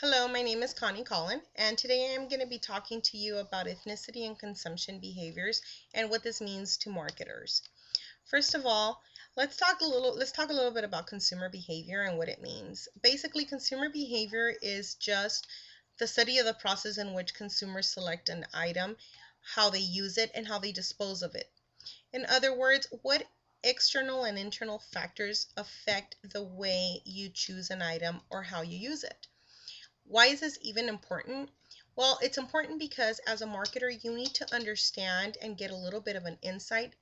Hello, my name is Connie Collin, and today I'm going to be talking to you about ethnicity and consumption behaviors and what this means to marketers. First of all, let's talk a little bit about consumer behavior and what it means. Basically, consumer behavior is just the study of the process in which consumers select an item, how they use it, and how they dispose of it. In other words, what external and internal factors affect the way you choose an item or how you use it. Why is this even important? Well, it's important because as a marketer, you need to understand and get a little bit of an insight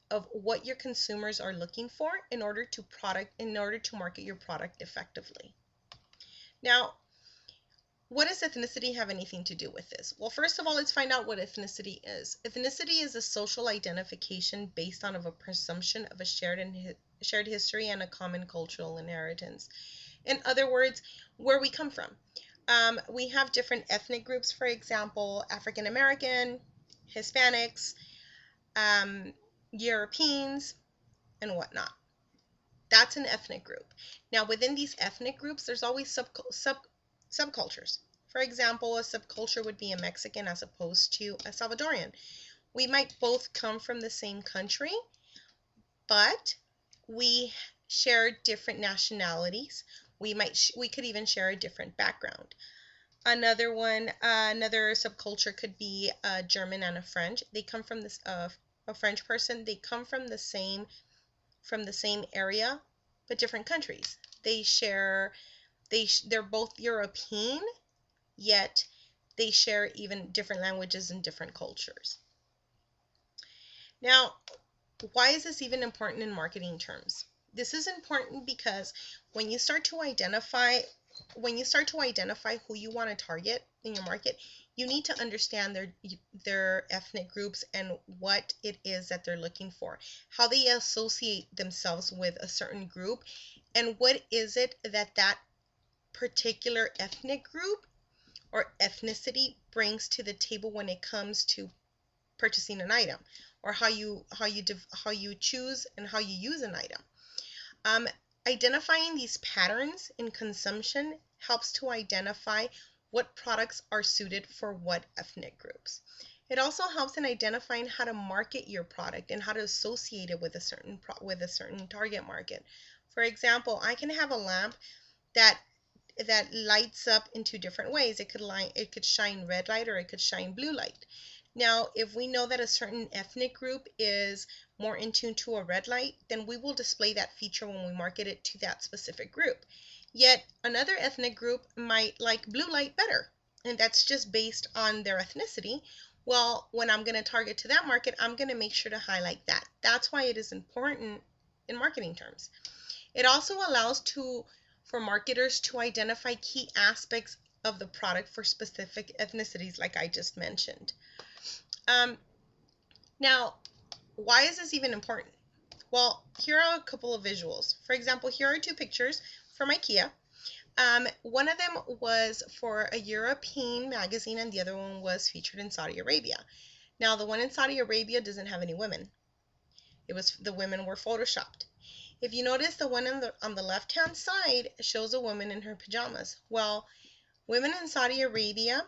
of what your consumers are looking for in order to market your product effectively. Now, what does ethnicity have anything to do with this? Well, first of all, let's find out what ethnicity is. Ethnicity is a social identification based on a presumption of a shared history and a common cultural inheritance. In other words, where we come from. We have different ethnic groups, for example, African American, Hispanics, um, Europeans, and whatnot. That's an ethnic group. Now, within these ethnic groups, there's always subcultures. For example, a subculture would be a Mexican as opposed to a Salvadorian. We might both come from the same country, but we share different nationalities. We could even share a different background. Another subculture could be a German and a French. They come from this a French person. They come from the same area, but different countries. They're both European, yet they share even different languages and different cultures. Now, why is this even important in marketing terms? This is important because when you start to identify who you want to target in your market, you need to understand their ethnic groups and what it is that they're looking for, how they associate themselves with a certain group, and what is it that that particular ethnic group or ethnicity brings to the table when it comes to purchasing an item, or how you choose and how you use an item. Um, Identifying these patterns in consumption helps to identify what products are suited for what ethnic groups. It also helps in identifying how to market your product and how to associate it with a certain target market. For example, I can have a lamp that lights up in two different ways. It could shine red light or it could shine blue light. Now, if we know that a certain ethnic group is more in tune to a red light, then we will display that feature when we market it to that specific group. Yet another ethnic group might like blue light better, and that's just based on their ethnicity. Well, when I'm going to target to that market, I'm going to make sure to highlight that. That's why it is important in marketing terms. It also allows for marketers to identify key aspects of the product for specific ethnicities, like I just mentioned. Um, Now, why is this even important? Well, here are a couple of visuals. For example, here are two pictures from IKEA. One of them was for a European magazine and the other one was featured in Saudi Arabia. Now, the one in Saudi Arabia doesn't have any women. The women were photoshopped. If you notice, the one on the left-hand side shows a woman in her pajamas. Well, women in Saudi Arabia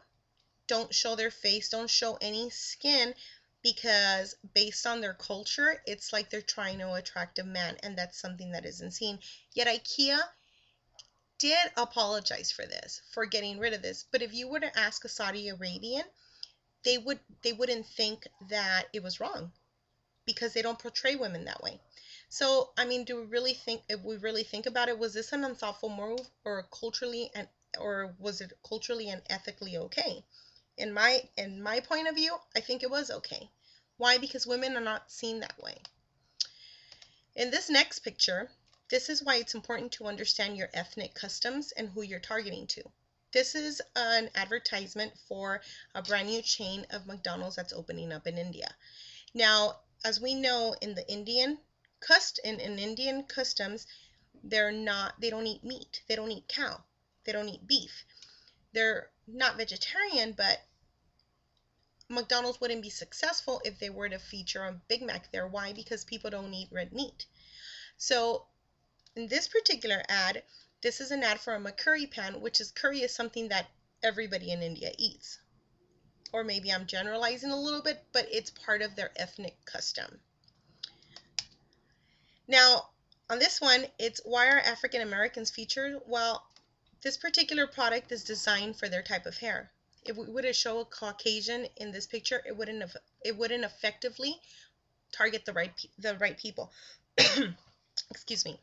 don't show their face, don't show any skin, because based on their culture, it's like they're trying to attract a man, and that's something that isn't seen. Yet IKEA did apologize for getting rid of this. But if you were to ask a Saudi Arabian, they wouldn't think that it was wrong because they don't portray women that way. So, I mean, if we really think about it, was this an unthoughtful move or was it culturally and ethically okay? In my point of view, I think it was okay. Why? Because women are not seen that way. In this next picture, this is why it's important to understand your ethnic customs and who you're targeting to. This is an advertisement for a brand new chain of McDonald's that's opening up in India. Now, as we know, in Indian customs, they don't eat meat. They don't eat cow. They don't eat beef. They're not vegetarian, but McDonald's wouldn't be successful if they were to feature a Big Mac there. Why? Because people don't eat red meat. So in this particular ad, This is an ad for a curry pan, which is curry is something that everybody in India eats. Or maybe I'm generalizing a little bit, but it's part of their ethnic custom. Now, on this one, it's why are African Americans featured? Well, this particular product is designed for their type of hair. If we were to show a Caucasian in this picture, it wouldn't effectively target the right people. Excuse me.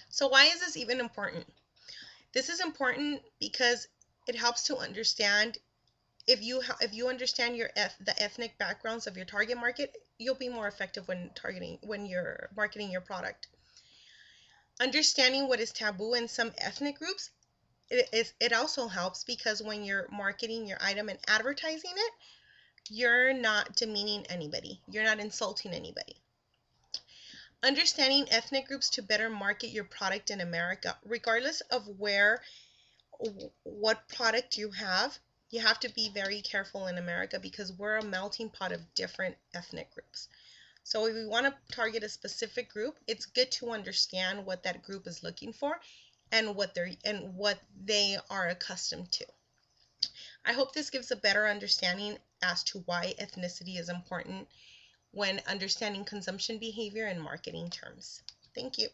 So why is this even important? This is important because it helps to understand if you understand the ethnic backgrounds of your target market, you'll be more effective when you're marketing your product. Understanding what is taboo in some ethnic groups, it also helps because when you're marketing your item and advertising it, you're not demeaning anybody. You're not insulting anybody. Understanding ethnic groups to better market your product in America, regardless of what product you have to be very careful in America because we're a melting pot of different ethnic groups. So if we want to target a specific group, it's good to understand what that group is looking for and what they are accustomed to. I hope this gives a better understanding as to why ethnicity is important when understanding consumption behavior and marketing terms. Thank you.